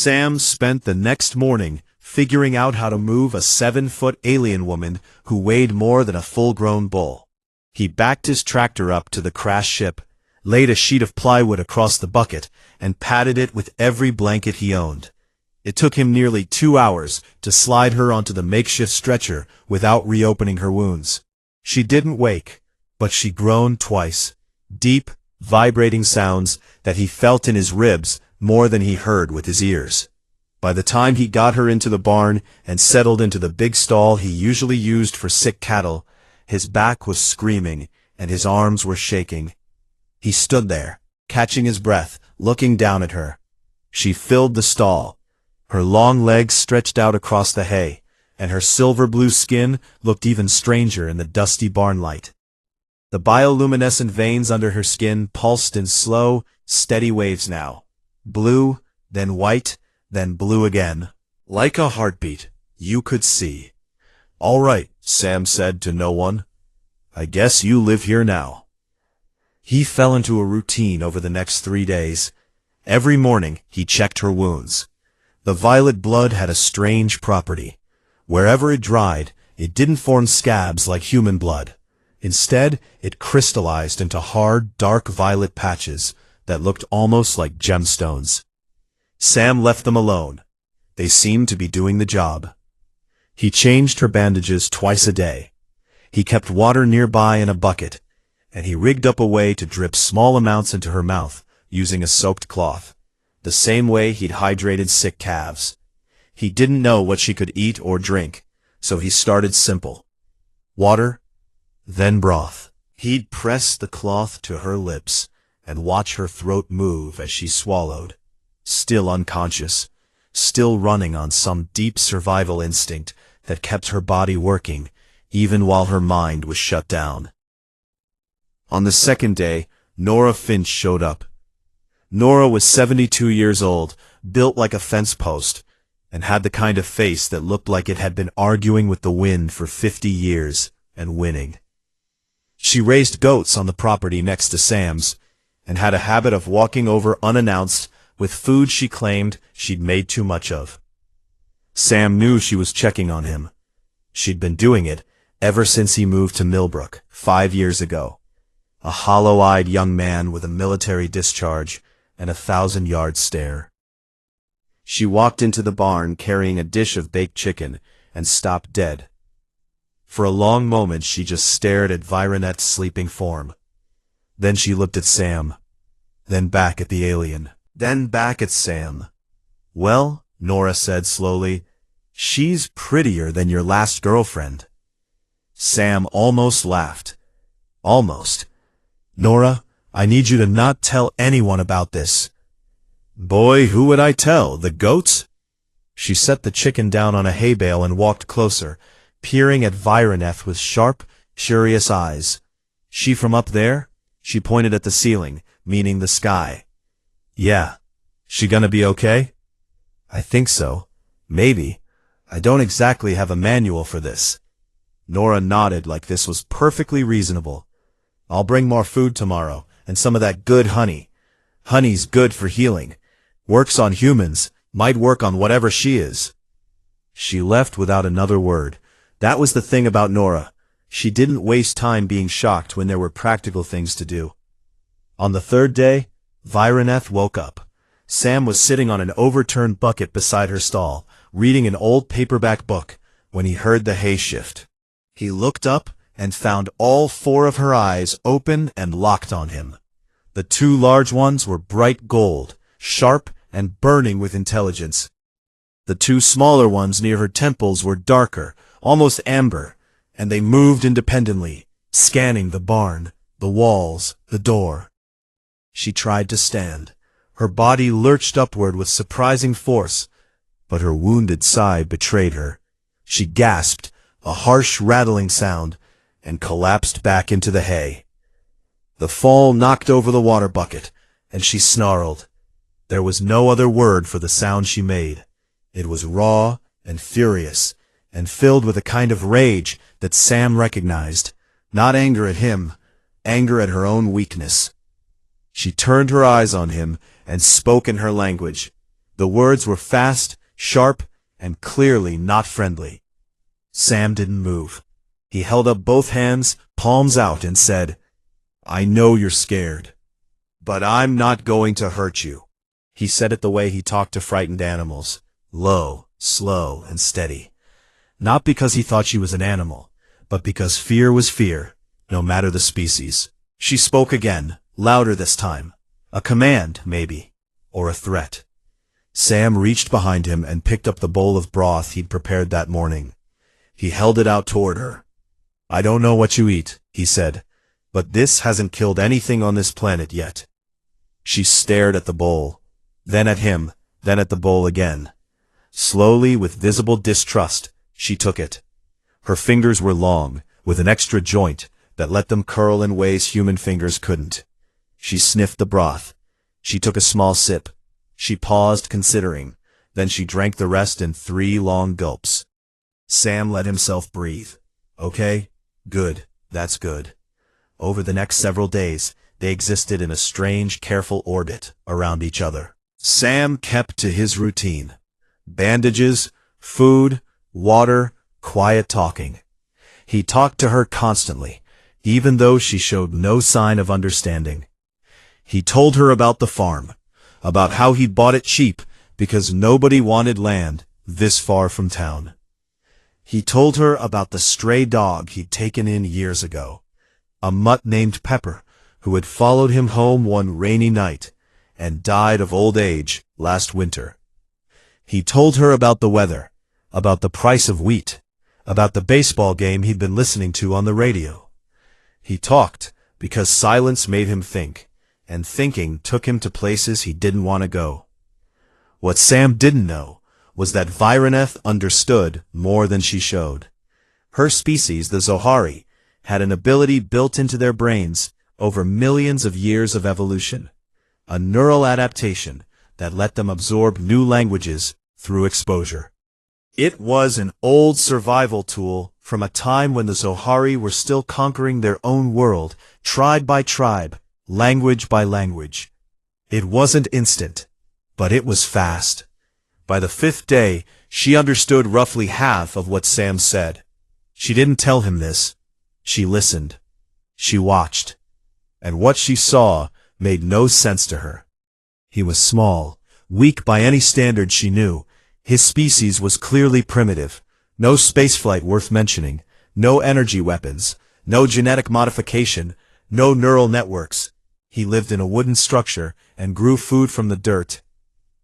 Sam spent the next morning figuring out how to move a 7-foot alien woman who weighed more than a full-grown bull. He backed his tractor up to the crashed ship, laid a sheet of plywood across the bucket, and padded it with every blanket he owned. It took him nearly 2 hours to slide her onto the makeshift stretcher without reopening her wounds. She didn't wake, but she groaned twice, deep, vibrating sounds that he felt in his ribs more than he heard with his ears. By the time he got her into the barn and settled into the big stall he usually used for sick cattle, his back was screaming and his arms were shaking. He stood there, catching his breath, looking down at her. She filled the stall. Her long legs stretched out across the hay, and her silver-blue skin looked even stranger in the dusty barn light. The bioluminescent veins under her skin pulsed in slow, steady waves now. Blue, then white, then blue again. Like a heartbeat, you could see. "All right," Sam said to no one. "I guess you live here now." He fell into a routine over the next 3 days. Every morning, he checked her wounds. The violet blood had a strange property. Wherever it dried, it didn't form scabs like human blood. Instead, it crystallized into hard, dark violet patches that looked almost like gemstones. Sam left them alone. They seemed to be doing the job. He changed her bandages twice a day. He kept water nearby in a bucket, and he rigged up a way to drip small amounts into her mouth using a soaked cloth, the same way he'd hydrated sick calves. He didn't know what she could eat or drink, so he started simple. Water, then broth. He'd press the cloth to her lips and watch her throat move as she swallowed, still unconscious, still running on some deep survival instinct that kept her body working even while her mind was shut down. On the second day, Nora Finch showed up. Nora was 72 years old, built like a fence post, and had the kind of face that looked like it had been arguing with the wind for 50 years and winning. She raised goats on the property next to Sam's, and had a habit of walking over unannounced with food she claimed she'd made too much of. Sam knew she was checking on him. She'd been doing it ever since he moved to Millbrook 5 years ago, a hollow-eyed young man with a military discharge and a 1,000-yard stare. She walked into the barn carrying a dish of baked chicken and stopped dead. For a long moment she just stared at Vironet's sleeping form. Then she looked at Sam, then back at the alien, then back at Sam. "Well," Nora said slowly, "she's prettier than your last girlfriend." Sam almost laughed. "Almost. Nora, I need you to not tell anyone about this." "Boy, who would I tell? The goats?" She set the chicken down on a hay bale and walked closer, peering at Vironet with sharp, curious eyes. "She from up there?" She pointed at the ceiling, meaning the sky. "Yeah. She gonna be okay?" "I think so. Maybe. I don't exactly have a manual for this." Nora nodded like this was perfectly reasonable. "I'll bring more food tomorrow, and some of that good honey. Honey's good for healing. Works on humans, might work on whatever she is." She left without another word. That was the thing about Nora. She didn't waste time being shocked when there were practical things to do. On the third day, Vironeth woke up. Sam was sitting on an overturned bucket beside her stall, reading an old paperback book, when he heard the hay shift. He looked up and found all 4 of her eyes open and locked on him. The 2 large ones were bright gold, sharp and burning with intelligence. The 2 smaller ones near her temples were darker, almost amber, and they moved independently, scanning the barn, the walls, the door. She tried to stand. Her body lurched upward with surprising force, but her wounded side betrayed her. She gasped, a harsh rattling sound, and collapsed back into the hay. The fall knocked over the water bucket, and she snarled. There was no other word for the sound she made. It was raw and furious, and filled with a kind of rage that Sam recognized. Not anger at him, anger at her own weakness. She turned her eyes on him and spoke in her language, The words were fast, sharp, and clearly not friendly. Sam didn't move. He held up both hands, palms out, and said, "I know you're scared, but I'm not going to hurt you." He said it the way he talked to frightened animals, low, slow, and steady. Not because he thought she was an animal, but because fear was fear, no matter the species. She spoke again, louder this time. A command, maybe, or a threat. Sam reached behind him and picked up the bowl of broth he'd prepared that morning. He held it out toward her. "I don't know what you eat," he said, "but this hasn't killed anything on this planet yet." She stared at the bowl, then at him, then at the bowl again. Slowly, with visible distrust, she took it. Her fingers were long, with an extra joint that let them curl in ways human fingers couldn't. She sniffed the broth. She took a small sip. She paused, considering. Then she drank the rest in 3 long gulps. Sam let himself breathe. "Okay, good, that's good." Over the next several days, they existed in a strange, careful orbit around each other. Sam kept to his routine. Bandages, food, water, quiet talking. He talked to her constantly, even though she showed no sign of understanding. He told her about the farm, about how he'd bought it cheap because nobody wanted land this far from town. He told her about the stray dog he'd taken in years ago, a mutt named Pepper, who had followed him home one rainy night and died of old age last winter. He told her about the weather, about the price of wheat, about the baseball game he'd been listening to on the radio. He talked because silence made him think, and thinking took him to places he didn't want to go. What Sam didn't know was that Vireneth understood more than she showed. Her species, the Zohari, had an ability built into their brains over millions of years of evolution, a neural adaptation that let them absorb new languages through exposure. It was an old survival tool from a time when the Zohari were still conquering their own world, tribe by tribe, language by language. It wasn't instant, but it was fast. By the 5th day, she understood roughly half of what Sam said. She didn't tell him this. She listened. She watched. And what she saw made no sense to her. He was small, weak by any standard she knew. His species was clearly primitive. No spaceflight worth mentioning. No energy weapons. No genetic modification. No neural networks. He lived in a wooden structure and grew food from the dirt.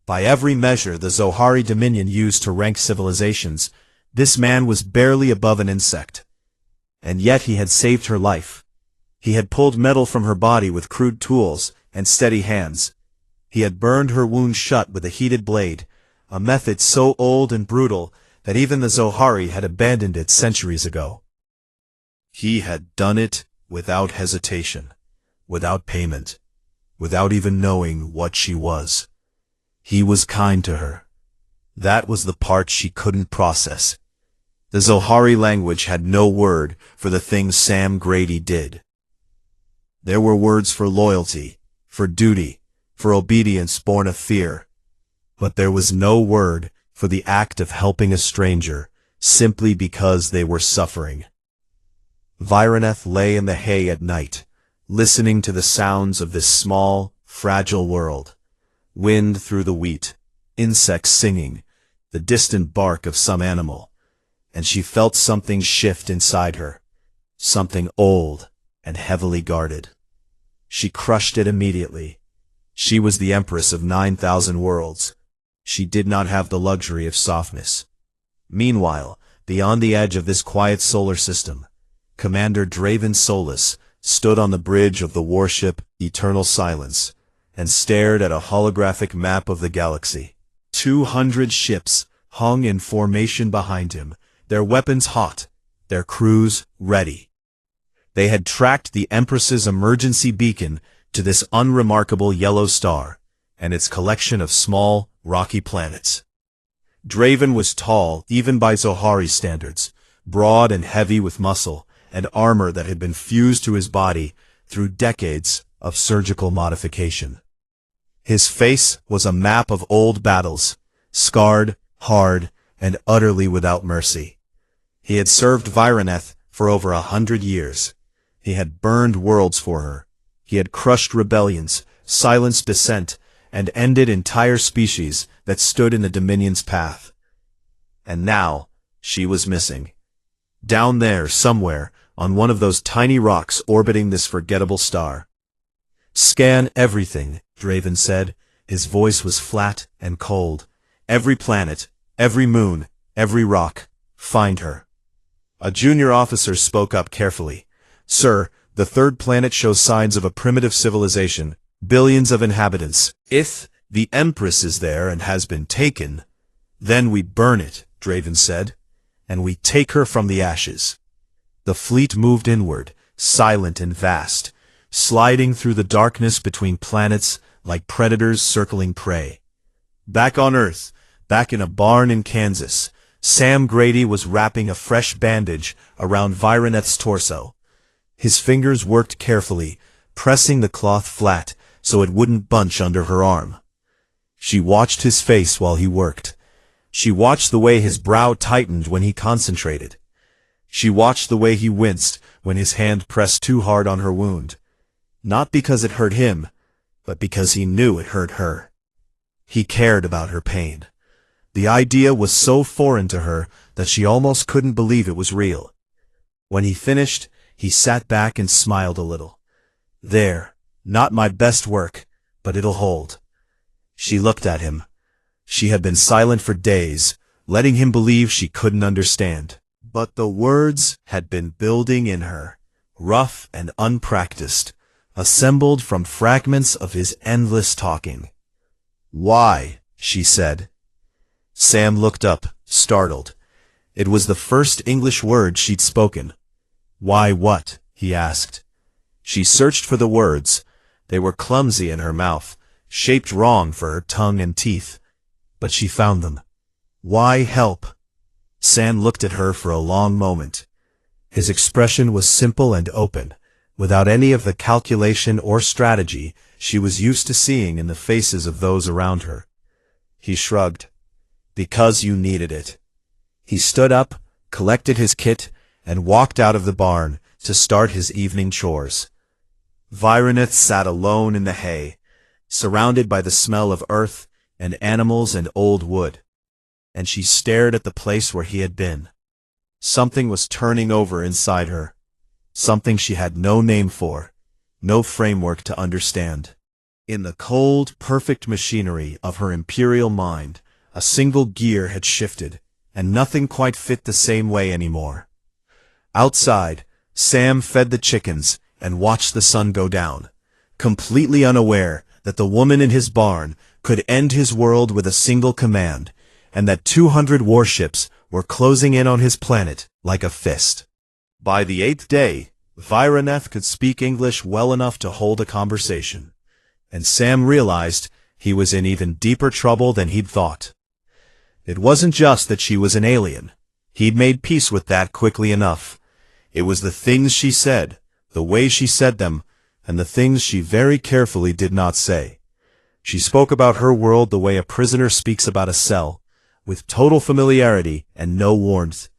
By every measure the Zohari Dominion used to rank civilizations, this man was barely above an insect. And yet he had saved her life. He had pulled metal from her body with crude tools and steady hands. He had burned her wound shut with a heated blade, a method so old and brutal that even the Zohari had abandoned it centuries ago. He had done it without hesitation, without payment, without even knowing what she was. He was kind to her. That was the part she couldn't process. The Zohari language had no word for the things Sam Grady did. There were words for loyalty, for duty, for obedience born of fear. But there was no word for the act of helping a stranger simply because they were suffering. Vireneth lay in the hay at night, listening to the sounds of this small, fragile world. Wind through the wheat, insects singing, the distant bark of some animal, and she felt something shift inside her, something old and heavily guarded. She crushed it immediately. She was the Empress of 9,000 worlds. She did not have the luxury of softness. Meanwhile, beyond the edge of this quiet solar system, Commander Draven Solus stood on the bridge of the warship Eternal Silence and stared at a holographic map of the galaxy. 200 ships hung in formation behind him, their weapons hot, their crews ready. They had tracked the Empress's emergency beacon to this unremarkable yellow star and its collection of small, rocky planets. Draven was tall, even by Zohari standards, broad and heavy with muscle and armor that had been fused to his body through decades of surgical modification. His face was a map of old battles, scarred, hard, and utterly without mercy. He had served Vironeth for over 100 years. He had burned worlds for her. He had crushed rebellions, silenced dissent, and ended entire species that stood in the Dominion's path. And now, she was missing. Down there, somewhere, on one of those tiny rocks orbiting this forgettable star. "Scan everything," Draven said. His voice was flat and cold. "Every planet, every moon, every rock. Find her." A junior officer spoke up carefully. "Sir, the third planet shows signs of a primitive civilization, billions of inhabitants. If the Empress is there and has been taken, then we burn it," Draven said, "and we take her from the ashes." The fleet moved inward, silent and vast, sliding through the darkness between planets like predators circling prey. Back on Earth, back in a barn in Kansas, Sam Grady was wrapping a fresh bandage around Vironeth's torso. His fingers worked carefully, pressing the cloth flat so it wouldn't bunch under her arm. She watched his face while he worked. She watched the way his brow tightened when he concentrated. She watched the way he winced when his hand pressed too hard on her wound. Not because it hurt him, but because he knew it hurt her. He cared about her pain. The idea was so foreign to her that she almost couldn't believe it was real. When he finished, he sat back and smiled a little. "There, not my best work, but it'll hold." She looked at him. She had been silent for days, letting him believe she couldn't understand. But the words had been building in her, rough and unpracticed, assembled from fragments of his endless talking. "Why?" she said. Sam looked up, startled. It was the first English word she'd spoken. "Why what?" he asked. She searched for the words. They were clumsy in her mouth, shaped wrong for her tongue and teeth. But she found them. "Why help?" Sam looked at her for a long moment. His expression was simple and open, without any of the calculation or strategy she was used to seeing in the faces of those around her. He shrugged. "Because you needed it." He stood up, collected his kit, and walked out of the barn to start his evening chores. Vironeth sat alone in the hay, surrounded by the smell of earth and animals and old wood, and she stared at the place where he had been. Something was turning over inside her, something she had no name for, no framework to understand. In the cold, perfect machinery of her imperial mind, a single gear had shifted, and nothing quite fit the same way anymore. Outside, Sam fed the chickens and watched the sun go down, completely unaware that the woman in his barn could end his world with a single command, and that 200 warships were closing in on his planet like a fist. By the 8th day, Vironeth could speak English well enough to hold a conversation, and Sam realized he was in even deeper trouble than he'd thought. It wasn't just that she was an alien. He'd made peace with that quickly enough. It was the things she said, the way she said them, and the things she very carefully did not say. She spoke about her world the way a prisoner speaks about a cell, with total familiarity and no warmth.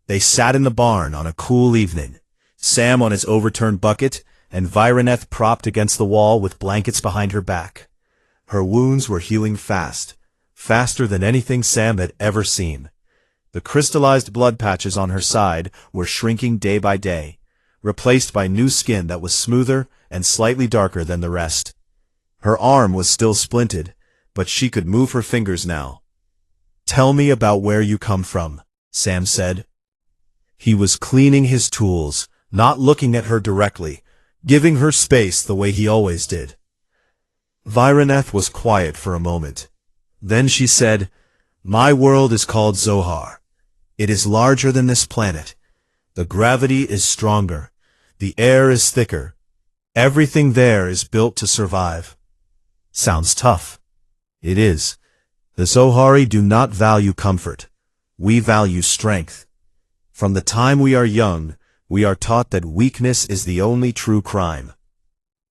They sat in the barn on a cool evening, Sam on his overturned bucket, and Vironeth propped against the wall with blankets behind her back. Her wounds were healing fast, faster than anything Sam had ever seen. The crystallized blood patches on her side were shrinking day by day, replaced by new skin that was smoother and slightly darker than the rest. Her arm was still splinted, but she could move her fingers now. "Tell me about where you come from," Sam said. He was cleaning his tools, not looking at her directly, giving her space the way he always did. Vironeth was quiet for a moment. Then she said, "My world is called Zohar. It is larger than this planet. The gravity is stronger. The air is thicker. Everything there is built to survive." Sounds tough. It is. The Zohari do not value comfort. We value strength. From the time we are young, we are taught that weakness is the only true crime.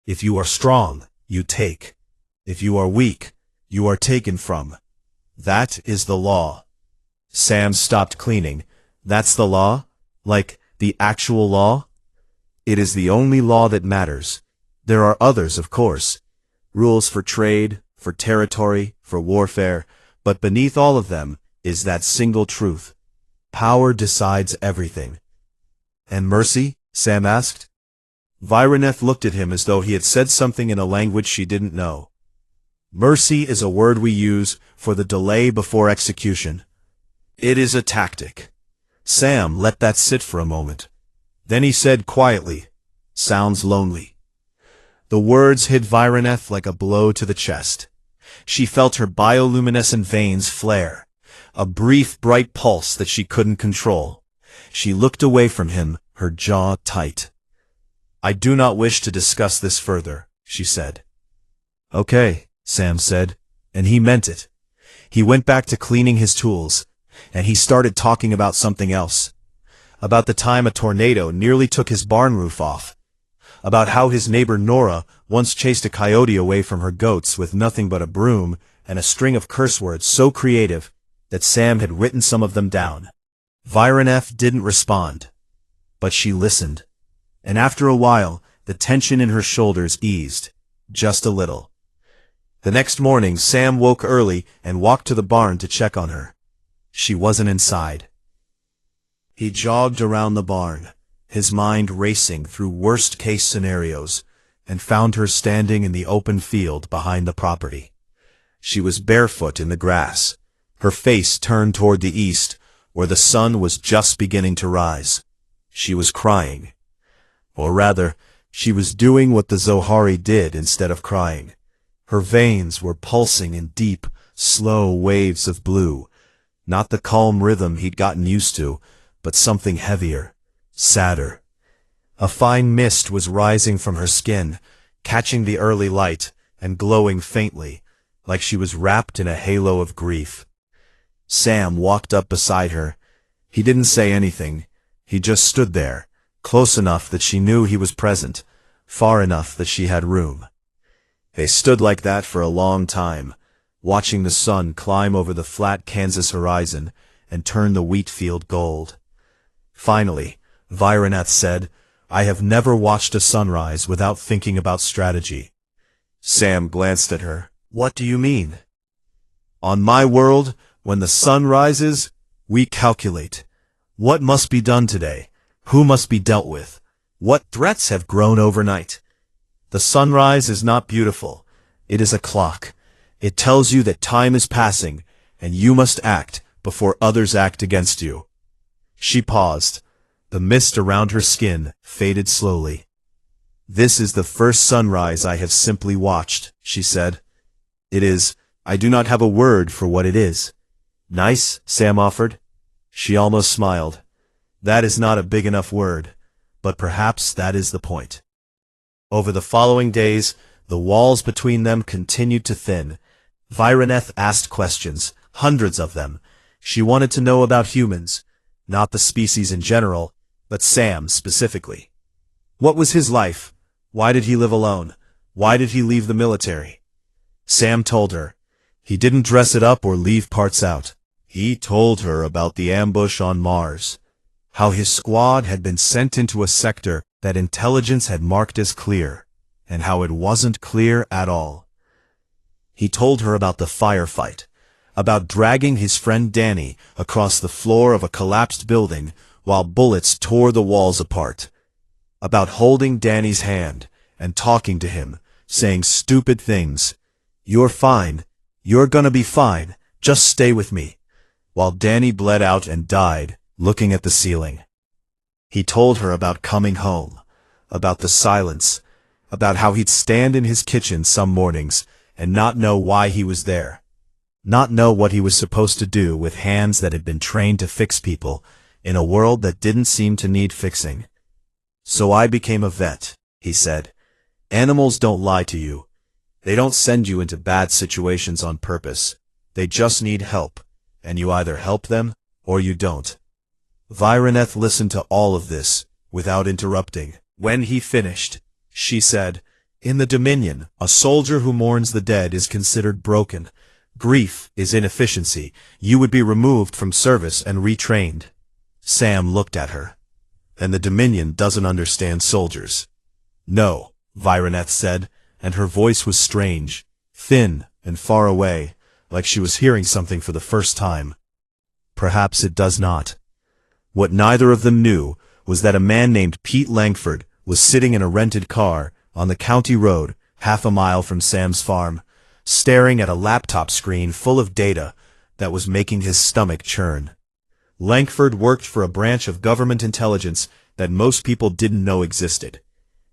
If you are strong, you take. If you are weak, you are taken from. That is the law. Sam stopped cleaning. That's the law? Like, the actual law? It is the only law that matters. There are others, of course. Rules for trade, for territory, for warfare, but beneath all of them is that single truth. Power decides everything. And mercy? Sam asked. Vireneth looked at him as though he had said something in a language she didn't know. Mercy is a word we use for the delay before execution. It is a tactic. Sam let that sit for a moment. Then he said quietly, "Sounds lonely." The words hit Vireneth like a blow to the chest. She felt her bioluminescent veins flare, a brief bright pulse that she couldn't control. She looked away from him, her jaw tight. "I do not wish to discuss this further," she said. "Okay," Sam said, and he meant it. He went back to cleaning his tools, and he started talking about something else. About the time a tornado nearly took his barn roof off. About how his neighbor Nora once chased a coyote away from her goats with nothing but a broom and a string of curse words so creative that Sam had written some of them down. Vireneth didn't respond, but she listened. And after a while, the tension in her shoulders eased, just a little. The next morning, Sam woke early and walked to the barn to check on her. She wasn't inside. He jogged around the barn, his mind racing through worst-case scenarios, and found her standing in the open field behind the property. She was barefoot in the grass, her face turned toward the east, where the sun was just beginning to rise. She was crying. Or rather, she was doing what the Zohari did instead of crying. Her veins were pulsing in deep, slow waves of blue, not the calm rhythm he'd gotten used to, but something heavier, sadder. A fine mist was rising from her skin, catching the early light and glowing faintly, like she was wrapped in a halo of grief. Sam walked up beside her. He didn't say anything. He just stood there, close enough that she knew he was present, far enough that she had room. They stood like that for a long time, watching the sun climb over the flat Kansas horizon and turn the wheat field gold. Finally, Vireneth said, "I have never watched a sunrise without thinking about strategy." Sam glanced at her. "What do you mean?" "On my world, when the sun rises, we calculate. What must be done today? Who must be dealt with? What threats have grown overnight? The sunrise is not beautiful. It is a clock. It tells you that time is passing, and you must act before others act against you." She paused. The mist around her skin faded slowly. "This is the first sunrise I have simply watched," she said. "It is, I do not have a word for what it is." "Nice," Sam offered. She almost smiled. "That is not a big enough word, but perhaps that is the point." Over the following days, the walls between them continued to thin. Vireneth asked questions, hundreds of them. She wanted to know about humans, not the species in general, but Sam specifically. What was his life? Why did he live alone? Why did he leave the military? Sam told her. He didn't dress it up or leave parts out. He told her about the ambush on Mars, how his squad had been sent into a sector that intelligence had marked as clear, and how it wasn't clear at all. He told her about the firefight, about dragging his friend Danny across the floor of a collapsed building while bullets tore the walls apart, about holding Danny's hand and talking to him, saying stupid things. "You're fine. You're gonna be fine. Just stay with me," while Danny bled out and died, looking at the ceiling. He told her about coming home, about the silence, about how he'd stand in his kitchen some mornings and not know why he was there, not know what he was supposed to do with hands that had been trained to fix people in a world that didn't seem to need fixing. "So I became a vet," he said. "Animals don't lie to you. They don't send you into bad situations on purpose. They just need help, and you either help them or you don't." Vireneth listened to all of this without interrupting. When he finished, she said, In the Dominion, a soldier who mourns the dead is considered broken. Grief is inefficiency. You would be removed from service and retrained. Sam looked at her. And the Dominion doesn't understand soldiers. No, Vireneth said, and her voice was strange, thin and far away, like she was hearing something for the first time. Perhaps it does not. What neither of them knew was that a man named Pete Langford was sitting in a rented car on the county road, half a mile from Sam's farm, staring at a laptop screen full of data that was making his stomach churn. Langford worked for a branch of government intelligence that most people didn't know existed.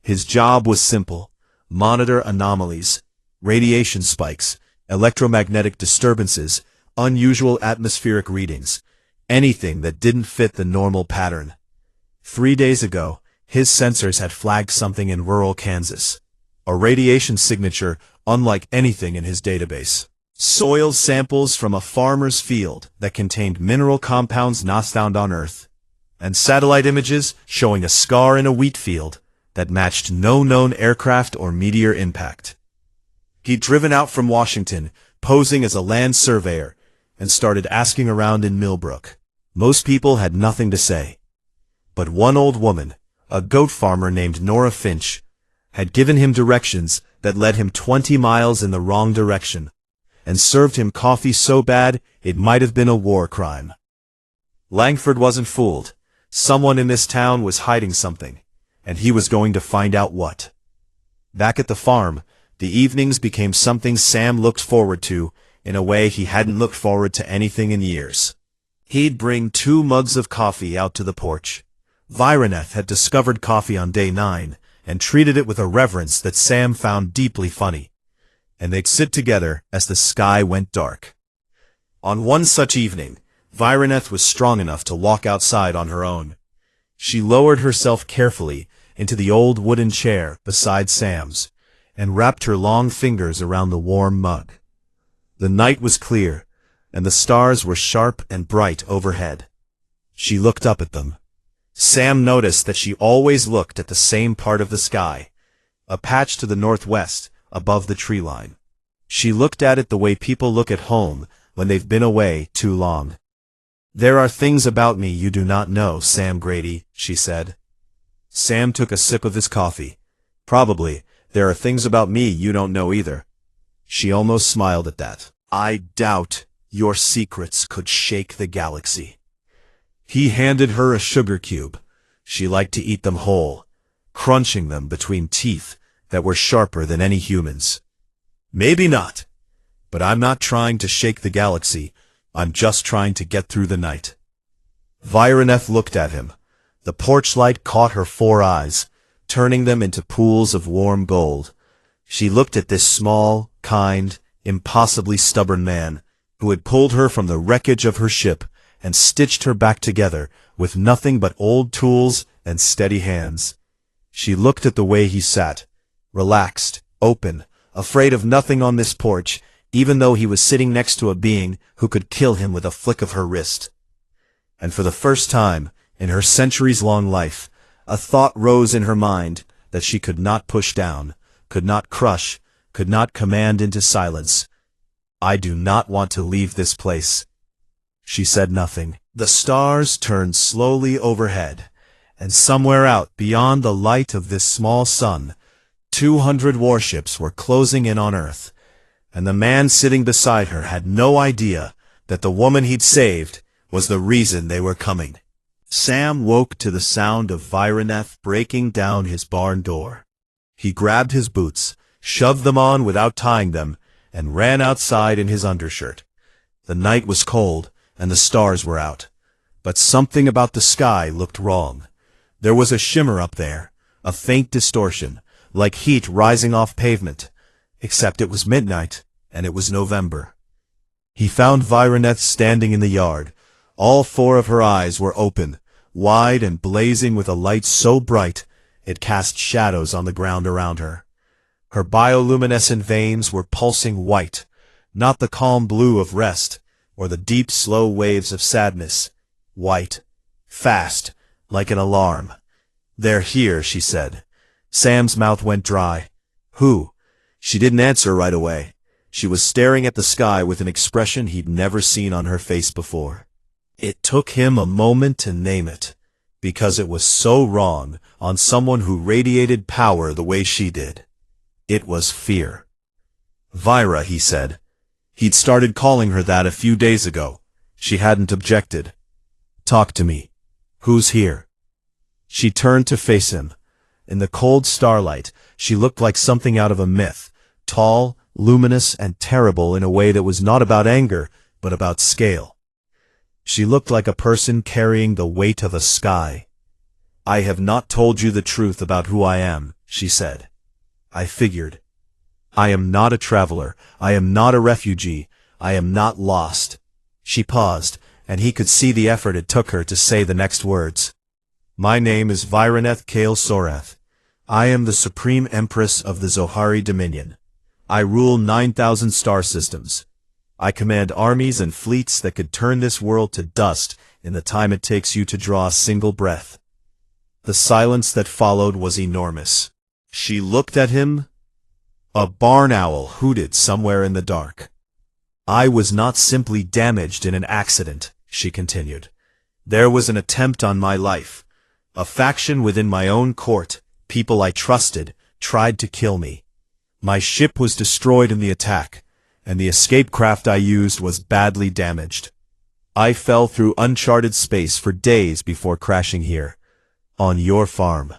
His job was simple: monitor anomalies, radiation spikes, electromagnetic disturbances, unusual atmospheric readings, anything that didn't fit the normal pattern. 3 days ago, his sensors had flagged something in rural Kansas. A radiation signature unlike anything in his database. Soil samples from a farmer's field that contained mineral compounds not found on Earth. And satellite images showing a scar in a wheat field that matched no known aircraft or meteor impact. He'd driven out from Washington, posing as a land surveyor, and started asking around in Millbrook. Most people had nothing to say. But one old woman, a goat farmer named Nora Finch, had given him directions that led him 20 miles in the wrong direction, and served him coffee so bad it might have been a war crime. Langford wasn't fooled. Someone in this town was hiding something, and he was going to find out what. Back at the farm, the evenings became something Sam looked forward to in a way he hadn't looked forward to anything in years. He'd bring 2 mugs of coffee out to the porch. Vireneth had discovered coffee on day 9 and treated it with a reverence that Sam found deeply funny. And they'd sit together as the sky went dark. On one such evening, Vireneth was strong enough to walk outside on her own. She lowered herself carefully into the old wooden chair beside Sam's, and wrapped her long fingers around the warm mug. The night was clear, and the stars were sharp and bright overhead. She looked up at them. Sam noticed that she always looked at the same part of the sky, a patch to the northwest, above the tree line. She looked at it the way people look at home when they've been away too long. "There are things about me you do not know, Sam Grady," she said. Sam took a sip of his coffee. "Probably, there are things about me you don't know either." She almost smiled at that. "I doubt your secrets could shake the galaxy." He handed her a sugar cube. She liked to eat them whole, crunching them between teeth that were sharper than any human's. "Maybe not, but I'm not trying to shake the galaxy. I'm just trying to get through the night." Vireneth looked at him. The porch light caught her 4 eyes, turning them into pools of warm gold. She looked at this small, kind, impossibly stubborn man who had pulled her from the wreckage of her ship and stitched her back together with nothing but old tools and steady hands. She looked at the way he sat, relaxed, open, afraid of nothing on this porch, even though he was sitting next to a being who could kill him with a flick of her wrist. And for the first time in her centuries-long life, a thought rose in her mind that she could not push down, could not crush, could not command into silence. "I do not want to leave this place." She said nothing. The stars turned slowly overhead, and somewhere out beyond the light of this small sun, 200 warships were closing in on Earth, and the man sitting beside her had no idea that the woman he'd saved was the reason they were coming. Sam woke to the sound of Vireneth breaking down his barn door. He grabbed his boots, shoved them on without tying them, and ran outside in his undershirt. The night was cold, and the stars were out. But something about the sky looked wrong. There was a shimmer up there, a faint distortion, like heat rising off pavement, except it was midnight, and it was November. He found Vireneth standing in the yard. All 4 of her eyes were open, wide and blazing with a light so bright it cast shadows on the ground around her. Her bioluminescent veins were pulsing white, not the calm blue of rest, or the deep, slow waves of sadness. White, fast, like an alarm. "They're here," she said. Sam's mouth went dry. Who? She didn't answer right away. She was staring at the sky with an expression he'd never seen on her face before. It took him a moment to name it, because it was so wrong on someone who radiated power the way she did. It was fear. Vira, he said. He'd started calling her that a few days ago. She hadn't objected. Talk to me. Who's here? She turned to face him. In the cold starlight, she looked like something out of a myth, tall, luminous, and terrible in a way that was not about anger, but about scale. She looked like a person carrying the weight of a sky. I have not told you the truth about who I am, she said. I figured. I am not a traveler. I am not a refugee. I am not lost. She paused, and he could see the effort it took her to say the next words. My name is Viraneth Kale Sorath. I am the Supreme Empress of the Zohari Dominion. I rule 9,000 star systems. I command armies and fleets that could turn this world to dust in the time it takes you to draw a single breath. The silence that followed was enormous. She looked at him. A barn owl hooted somewhere in the dark. I was not simply damaged in an accident, she continued. There was an attempt on my life. A faction within my own court, people I trusted, tried to kill me. My ship was destroyed in the attack, and the escape craft I used was badly damaged. I fell through uncharted space for days before crashing here. On your farm.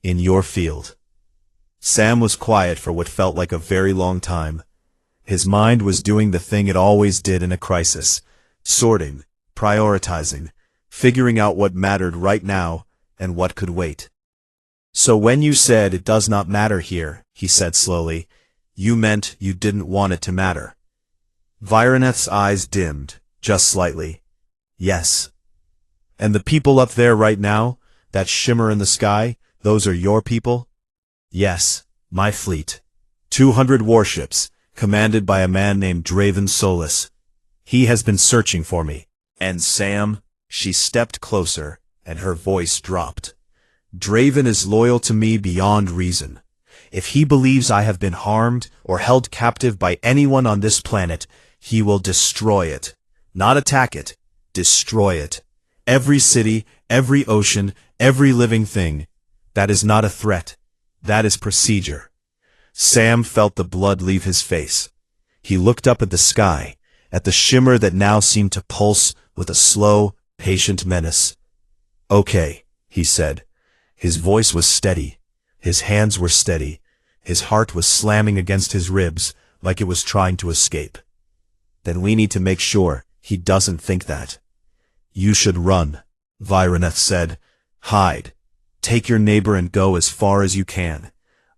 In your field. Sam was quiet for what felt like a very long time. His mind was doing the thing it always did in a crisis. Sorting, prioritizing, figuring out what mattered right now and what could wait. So when you said it does not matter here, he said slowly, you meant you didn't want it to matter. Viraneth's eyes dimmed, just slightly. Yes. And the people up there right now, that shimmer in the sky, those are your people? Yes, my fleet. 200 warships, commanded by a man named Draven Solus. He has been searching for me. And Sam, she stepped closer, and her voice dropped. Draven is loyal to me beyond reason. If he believes I have been harmed or held captive by anyone on this planet, he will destroy it. Not attack it. Destroy it. Every city, every ocean, every living thing. That is not a threat. That is procedure. Sam felt the blood leave his face. He looked up at the sky, at the shimmer that now seemed to pulse with a slow, patient menace. Okay, he said. His voice was steady. His hands were steady. His heart was slamming against his ribs like it was trying to escape. Then we need to make sure he doesn't think that. You should run, Viraneth said. Hide. Take your neighbor and go as far as you can.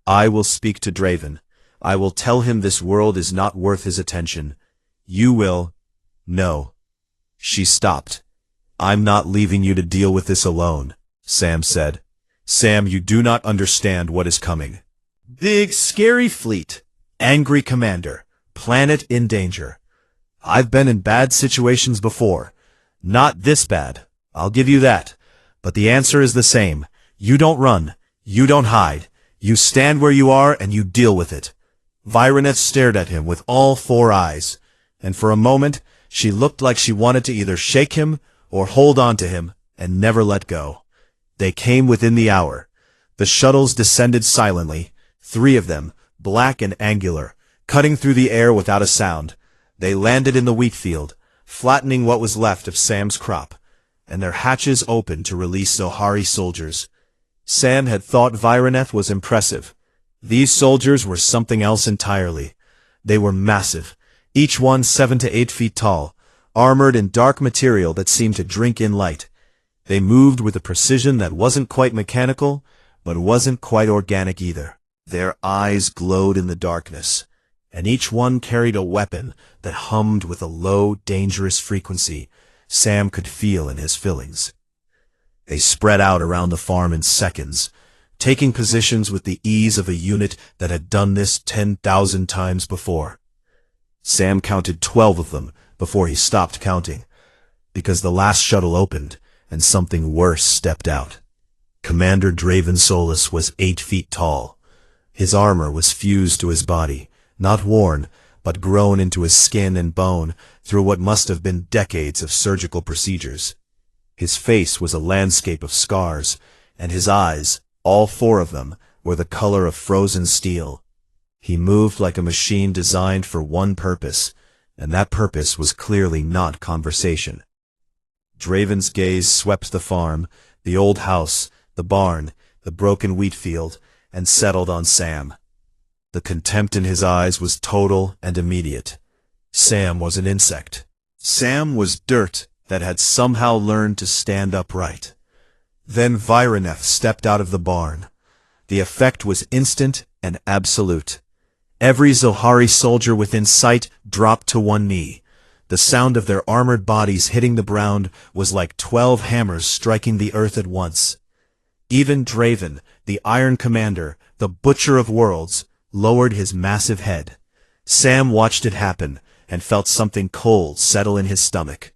I will speak to Draven. I will tell him this world is not worth his attention. You will. No. She stopped. I'm not leaving you to deal with this alone, Sam said. Sam, you do not understand what is coming. Big, scary fleet. Angry commander. Planet in danger. I've been in bad situations before. Not this bad. I'll give you that. But the answer is the same. You don't run. You don't hide. You stand where you are and you deal with it. Viraneth stared at him with all four eyes, and for a moment she looked like she wanted to either shake him or hold on to him and never let go. They came within the hour. The shuttles descended silently, 3 of them, black and angular, cutting through the air without a sound. They landed in the wheat field, flattening what was left of Sam's crop, and their hatches opened to release Zohari soldiers. Sam had thought Viraneth was impressive. These soldiers were something else entirely. They were massive, each one 7 to 8 feet tall, armored in dark material that seemed to drink in light. They moved with a precision that wasn't quite mechanical, but wasn't quite organic either. Their eyes glowed in the darkness, and each one carried a weapon that hummed with a low, dangerous frequency Sam could feel in his fillings. They spread out around the farm in seconds, taking positions with the ease of a unit that had done this 10,000 times before. Sam counted 12 of them before he stopped counting, because the last shuttle opened and something worse stepped out. Commander Draven Solus was 8 feet tall. His armor was fused to his body, not worn, but grown into his skin and bone through what must have been decades of surgical procedures. His face was a landscape of scars, and his eyes, all four of them, were the color of frozen steel. He moved like a machine designed for one purpose, and that purpose was clearly not conversation. Draven's gaze swept the farm, the old house, the barn, the broken wheat field, and settled on Sam. The contempt in his eyes was total and immediate. Sam was an insect. Sam was dirt that had somehow learned to stand upright. Then Vireneth stepped out of the barn. The effect was instant and absolute. Every Zohari soldier within sight dropped to one knee. The sound of their armored bodies hitting the ground was like 12 hammers striking the earth at once. Even Draven, the Iron Commander, the Butcher of Worlds, lowered his massive head. Sam watched it happen and felt something cold settle in his stomach.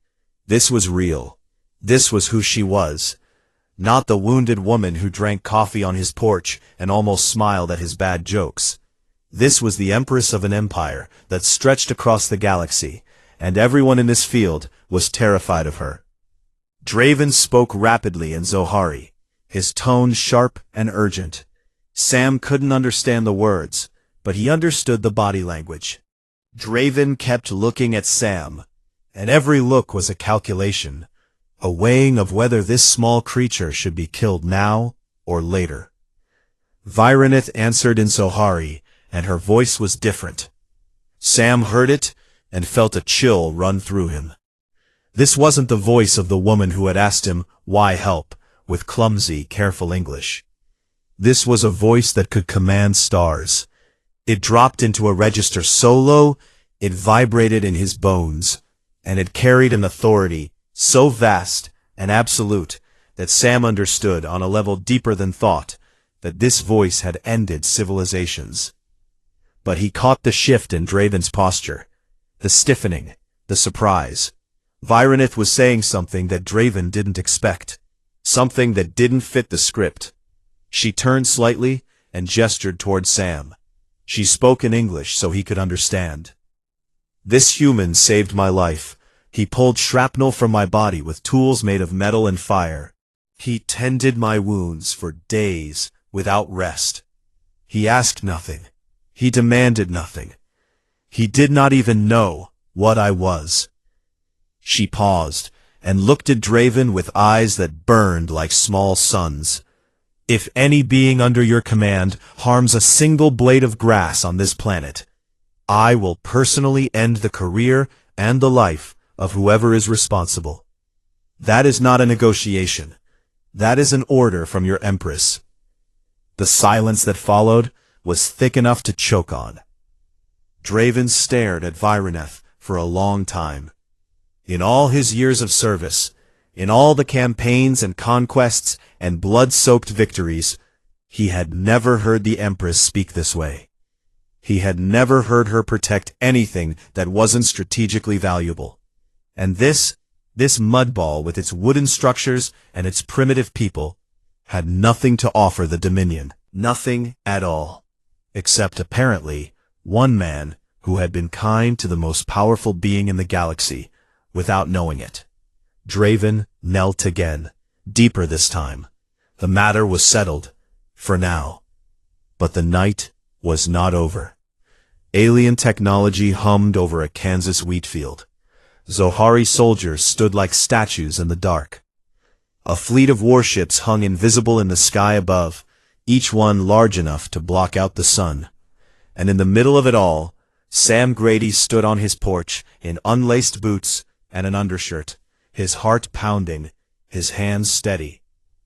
This was real. This was who she was. Not the wounded woman who drank coffee on his porch and almost smiled at his bad jokes. This was the Empress of an empire that stretched across the galaxy, and everyone in this field was terrified of her. Draven spoke rapidly in Zohari, his tone sharp and urgent. Sam couldn't understand the words, but he understood the body language. Draven kept looking at Sam, and every look was a calculation, a weighing of whether this small creature should be killed now or later. Vireneth answered in Zohari, and her voice was different. Sam heard it and felt a chill run through him. This wasn't the voice of the woman who had asked him, "Why help?" with clumsy, careful English. This was a voice that could command stars. It dropped into a register so low, it vibrated in his bones, and it carried an authority so vast and absolute that Sam understood on a level deeper than thought that this voice had ended civilizations. But he caught the shift in Draven's posture, the stiffening, the surprise. Virenith was saying something that Draven didn't expect, something that didn't fit the script. She turned slightly and gestured toward Sam. She spoke in English so he could understand. "This human saved my life. He pulled shrapnel from my body with tools made of metal and fire. He tended my wounds for days without rest. He asked nothing. He demanded nothing. He did not even know what I was." She paused and looked at Draven with eyes that burned like small suns. "If any being under your command harms a single blade of grass on this planet, I will personally end the career and the life of whoever is responsible. That is not a negotiation. That is an order from your Empress." The silence that followed was thick enough to choke on. Draven stared at Vireneth for a long time. In all his years of service, in all the campaigns and conquests and blood-soaked victories, he had never heard the Empress speak this way. He had never heard her protect anything that wasn't strategically valuable. And this mudball with its wooden structures and its primitive people had nothing to offer the Dominion. Nothing at all. Except apparently one man who had been kind to the most powerful being in the galaxy without knowing it. Draven knelt again, deeper this time. The matter was settled, for now. But the night was not over. Alien technology hummed over a Kansas wheat field. Zohari soldiers stood like statues in the dark. A fleet of warships hung invisible in the sky above, each one large enough to block out the sun. And in the middle of it all, Sam Grady stood on his porch in unlaced boots and an undershirt, his heart pounding, his hands steady,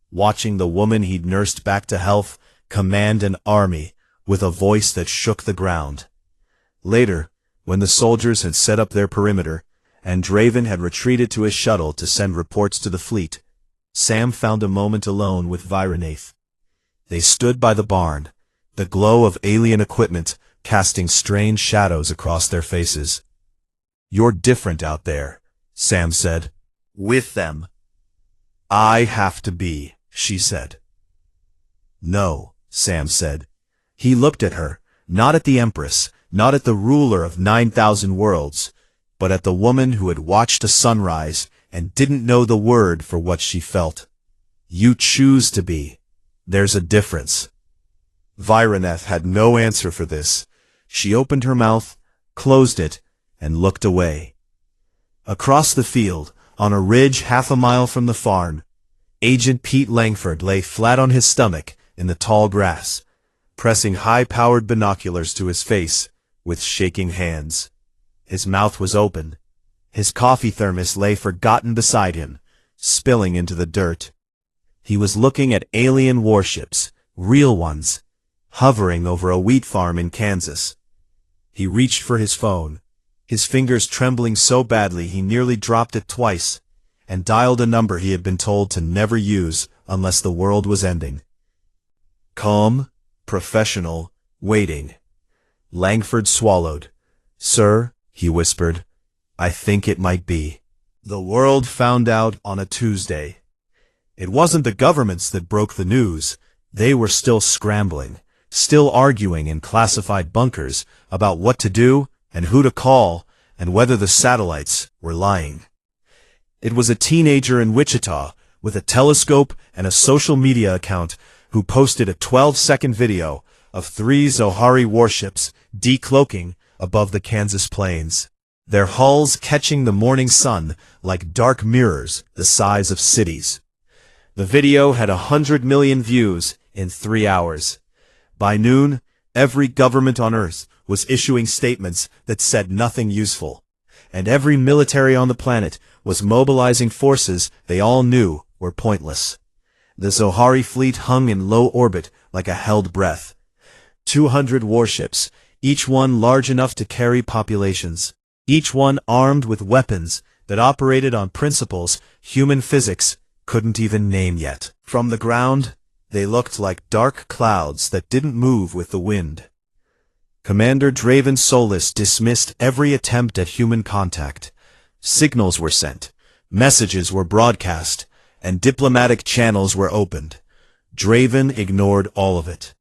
watching the woman he'd nursed back to health command an army with a voice that shook the ground. Later, when the soldiers had set up their perimeter, and Draven had retreated to his shuttle to send reports to the fleet, Sam found a moment alone with Virenith. They stood by the barn, the glow of alien equipment casting strange shadows across their faces. "You're different out there," Sam said. "With them." "I have to be," she said. "No," Sam said. He looked at her, not at the Empress, not at the ruler of 9,000 worlds, but at the woman who had watched a sunrise and didn't know the word for what she felt. You choose to be. There's a difference. Vireneth had no answer for this. She opened her mouth, closed it, and looked away. Across the field, on a ridge half a mile from the farm, Agent Pete Langford lay flat on his stomach in the tall grass, pressing high-powered binoculars to his face with shaking hands. His mouth was open. His coffee thermos lay forgotten beside him, spilling into the dirt. He was looking at alien warships, real ones, hovering over a wheat farm in Kansas. He reached for his phone, his fingers trembling so badly he nearly dropped it twice, and dialed a number he had been told to never use unless the world was ending. Calm, professional, waiting. Langford swallowed. "Sir," he whispered, "I think it might be." The world found out on a Tuesday. It wasn't the governments that broke the news. They were still scrambling, still arguing in classified bunkers about what to do and who to call and whether the satellites were lying. It was a teenager in Wichita with a telescope and a social media account who posted a 12-second video of 3 Zohari warships decloaking above the Kansas plains, their hulls catching the morning sun like dark mirrors the size of cities. The video had 100 million views in 3 hours. By noon, every government on Earth was issuing statements that said nothing useful, and every military on the planet was mobilizing forces they all knew were pointless. The Zohari fleet hung in low orbit like a held breath. 200 warships, each one large enough to carry populations, each one armed with weapons that operated on principles human physics couldn't even name yet. From the ground, they looked like dark clouds that didn't move with the wind. Commander Draven Solis dismissed every attempt at human contact. Signals were sent, messages were broadcast, and diplomatic channels were opened. Draven ignored all of it.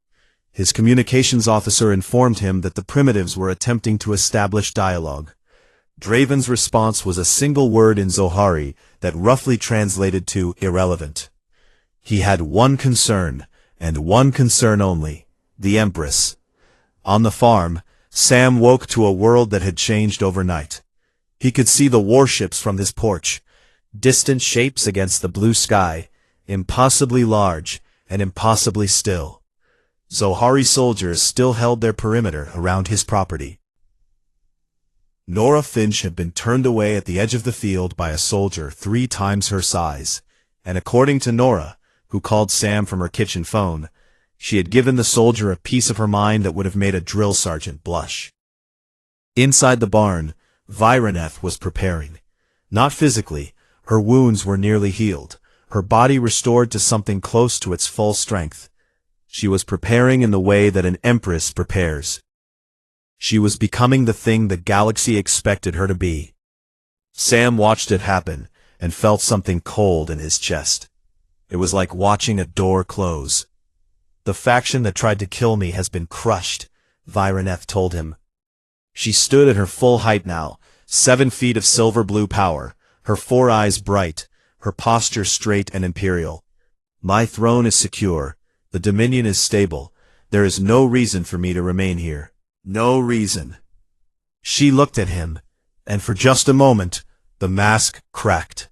His communications officer informed him that the primitives were attempting to establish dialogue. Draven's response was a single word in Zohari that roughly translated to irrelevant. He had one concern, and one concern only: the Empress. On the farm, Sam woke to a world that had changed overnight. He could see the warships from his porch, distant shapes against the blue sky, impossibly large and impossibly still. Zohari soldiers still held their perimeter around his property. Nora Finch had been turned away at the edge of the field by a soldier 3 times her size, and according to Nora, who called Sam from her kitchen phone, she had given the soldier a piece of her mind that would have made a drill sergeant blush. Inside the barn, Vireneth was preparing. Not physically, her wounds were nearly healed, her body restored to something close to its full strength. She was preparing in the way that an empress prepares. She was becoming the thing the galaxy expected her to be. Sam watched it happen and felt something cold in his chest. It was like watching a door close. "The faction that tried to kill me has been crushed," Vireneth told him. She stood at her full height now, 7 feet of silver blue power, her 4 eyes bright, her posture straight and imperial. "My throne is secure. The Dominion is stable. There is no reason for me to remain here. No reason." She looked at him, and for just a moment, the mask cracked.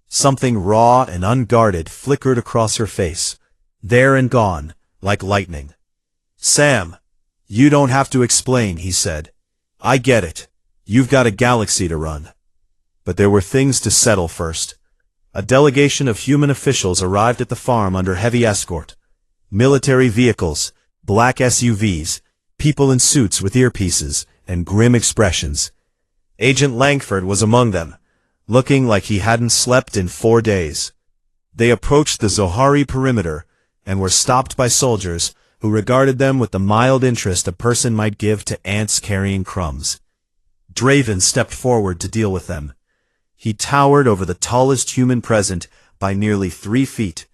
Something raw and unguarded flickered across her face, there and gone, like lightning. "Sam, you don't have to explain," he said. "I get it. You've got a galaxy to run." But there were things to settle first. A delegation of human officials arrived at the farm under heavy escort. Military vehicles, black SUVs, people in suits with earpieces and grim expressions. Agent Langford was among them, looking like he hadn't slept in 4 days. They approached the Zohari perimeter and were stopped by soldiers who regarded them with the mild interest a person might give to ants carrying crumbs. Draven stepped forward to deal with them. He towered over the tallest human present by nearly 3 feet,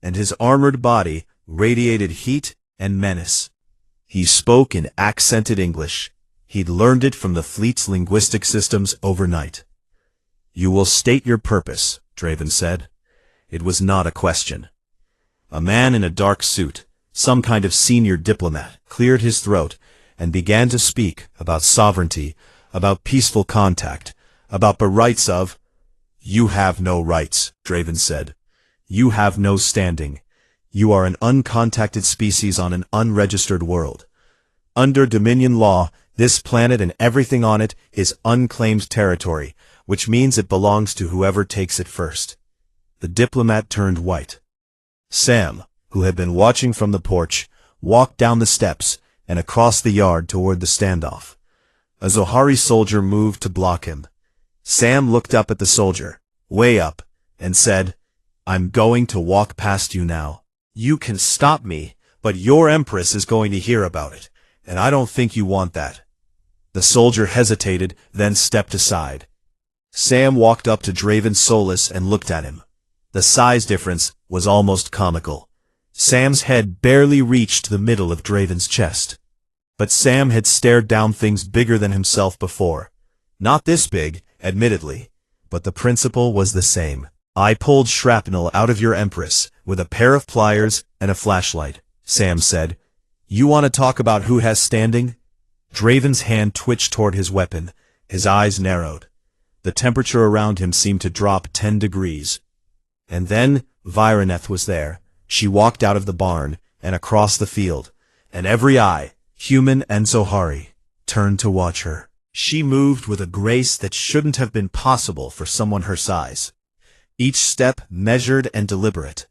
and his armored body radiated heat and menace. He spoke in accented English. He'd learned it from the fleet's linguistic systems overnight. "You will state your purpose," Draven said. It was not a question. A man in a dark suit, some kind of senior diplomat, cleared his throat and began to speak about sovereignty, about peaceful contact, about the rights of— "You have no rights," Draven said. "You have no standing. You are an uncontacted species on an unregistered world. Under Dominion law, this planet and everything on it is unclaimed territory, which means it belongs to whoever takes it first." The diplomat turned white. Sam, who had been watching from the porch, walked down the steps and across the yard toward the standoff. A Zohari soldier moved to block him. Sam looked up at the soldier, way up, and said, "I'm going to walk past you now. You can stop me, but your Empress is going to hear about it, and I don't think you want that." The soldier hesitated, then stepped aside. Sam walked up to Draven Solus and looked at him. The size difference was almost comical. Sam's head barely reached the middle of Draven's chest. But Sam had stared down things bigger than himself before. Not this big, admittedly, but the principle was the same. "I pulled shrapnel out of your Empress with a pair of pliers and a flashlight," Sam said. "You want to talk about who has standing?" Draven's hand twitched toward his weapon. His eyes narrowed. The temperature around him seemed to drop 10 degrees. And then Vireneth was there. She walked out of the barn and across the field, and every eye, human and Zohari, turned to watch her. She moved with a grace that shouldn't have been possible for someone her size. Each step measured and deliberate.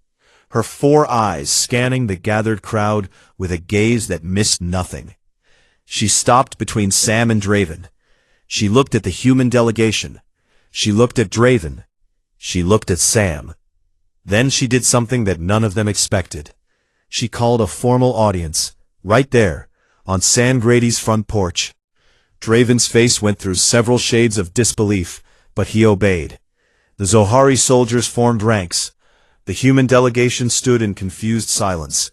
Her 4 eyes scanning the gathered crowd with a gaze that missed nothing. She stopped between Sam and Draven. She looked at the human delegation. She looked at Draven. She looked at Sam. Then she did something that none of them expected. She called a formal audience, right there, on Sam Grady's front porch. Draven's face went through several shades of disbelief, but he obeyed. The Zohari soldiers formed ranks. The human delegation stood in confused silence.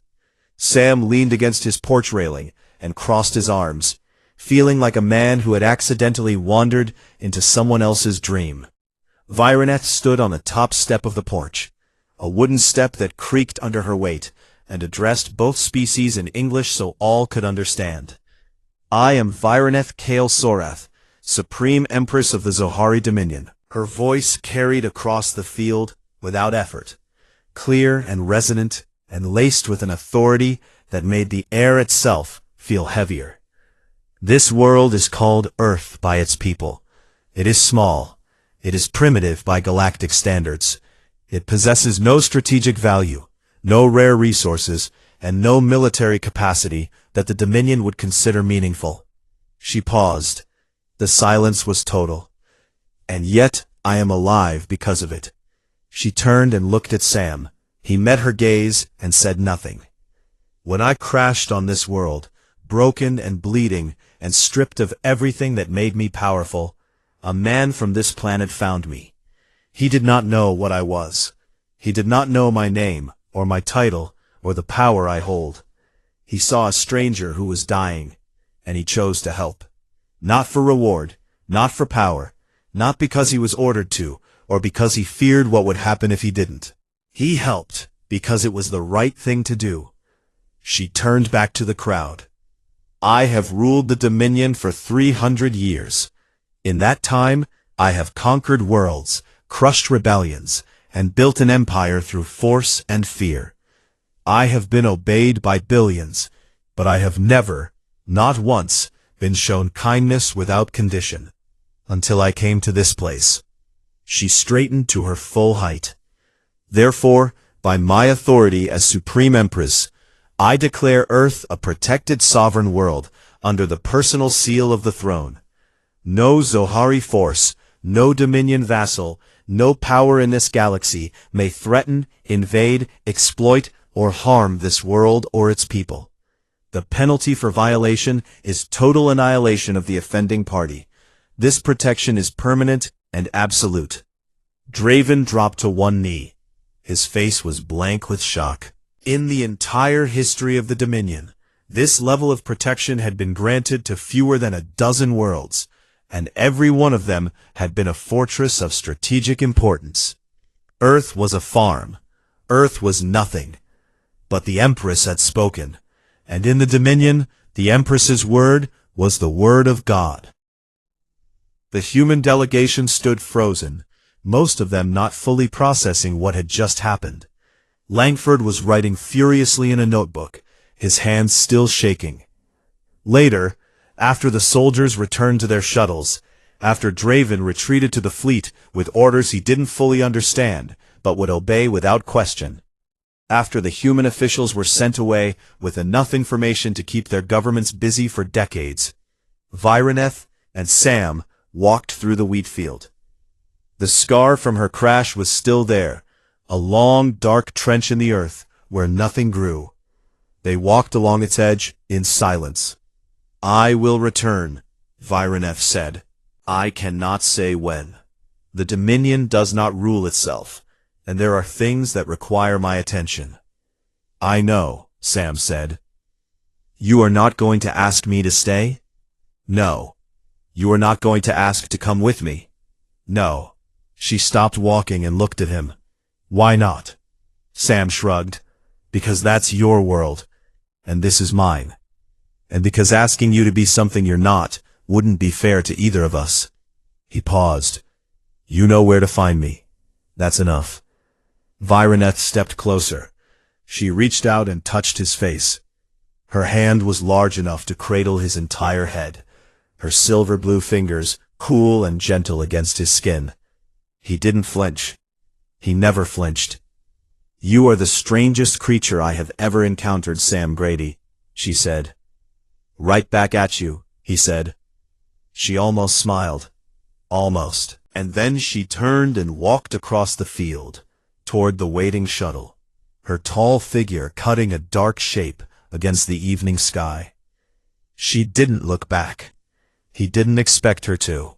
Sam leaned against his porch railing and crossed his arms, feeling like a man who had accidentally wandered into someone else's dream. Vireneth stood on the top step of the porch, a wooden step that creaked under her weight, and addressed both species in English so all could understand. "I am Vireneth Kale Sorath, Supreme Empress of the Zohari Dominion." Her voice carried across the field without effort, clear and resonant and laced with an authority that made the air itself feel heavier. "This world is called Earth by its people. It is small. It is primitive by galactic standards. It possesses no strategic value, no rare resources, and no military capacity that the Dominion would consider meaningful." She paused. The silence was total. "And yet I am alive because of it." She turned and looked at Sam. He met her gaze and said nothing. "When I crashed on this world, broken and bleeding and stripped of everything that made me powerful, a man from this planet found me. He did not know what I was. He did not know my name, or my title, or the power I hold. He saw a stranger who was dying, and he chose to help. Not for reward, not for power, not because he was ordered to, or because he feared what would happen if he didn't. He helped because it was the right thing to do." She turned back to the crowd. "I have ruled the Dominion for 300 years. In that time, I have conquered worlds, crushed rebellions, and built an empire through force and fear. I have been obeyed by billions, but I have never, not once, been shown kindness without condition. Until I came to this place." She straightened to her full height. "Therefore, by my authority as Supreme Empress, I declare Earth a protected sovereign world under the personal seal of the throne. No Zohari force, no Dominion vassal, no power in this galaxy may threaten, invade, exploit, or harm this world or its people. The penalty for violation is total annihilation of the offending party. This protection is permanent and absolute." Draven dropped to one knee. His face was blank with shock. In the entire history of the Dominion, This level of protection had been granted to fewer than a dozen worlds, and every one of them had been a fortress of strategic importance. Earth was a farm. Earth was nothing. But the Empress had spoken, and in the Dominion, the Empress's word was the word of God. The human delegation stood frozen, most of them not fully processing what had just happened. Langford was writing furiously in a notebook, his hands still shaking. Later, after the soldiers returned to their shuttles, after Draven retreated to the fleet with orders he didn't fully understand, but would obey without question, after the human officials were sent away with enough information to keep their governments busy for decades, Vireneth and Sam walked through the wheat field. The scar from her crash was still there, a long, dark trench in the earth where nothing grew. They walked along its edge in silence. "I will return," Vireneth said. "I cannot say when. The Dominion does not rule itself, and there are things that require my attention." "I know," Sam said. "You are not going to ask me to stay?" "No." "You are not going to ask to come with me?" "No." She stopped walking and looked at him. "Why not?" Sam shrugged. "Because that's your world, and this is mine. And because asking you to be something you're not wouldn't be fair to either of us." He paused. "You know where to find me. That's enough." Vireneth stepped closer. She reached out and touched his face. Her hand was large enough to cradle his entire head, her silver-blue fingers cool and gentle against his skin. He didn't flinch. He never flinched. "You are the strangest creature I have ever encountered, Sam Grady," she said. "Right back at you," he said. She almost smiled. Almost. And then she turned and walked across the field, toward the waiting shuttle, her tall figure cutting a dark shape against the evening sky. She didn't look back. He didn't expect her to.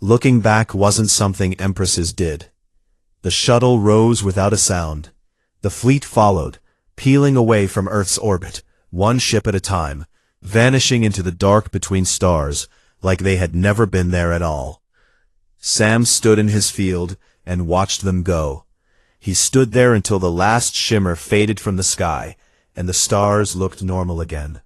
Looking back wasn't something Empresses did. The shuttle rose without a sound. The fleet followed, peeling away from Earth's orbit, one ship at a time, vanishing into the dark between stars, like they had never been there at all. Sam stood in his field and watched them go. He stood there until the last shimmer faded from the sky, and the stars looked normal again.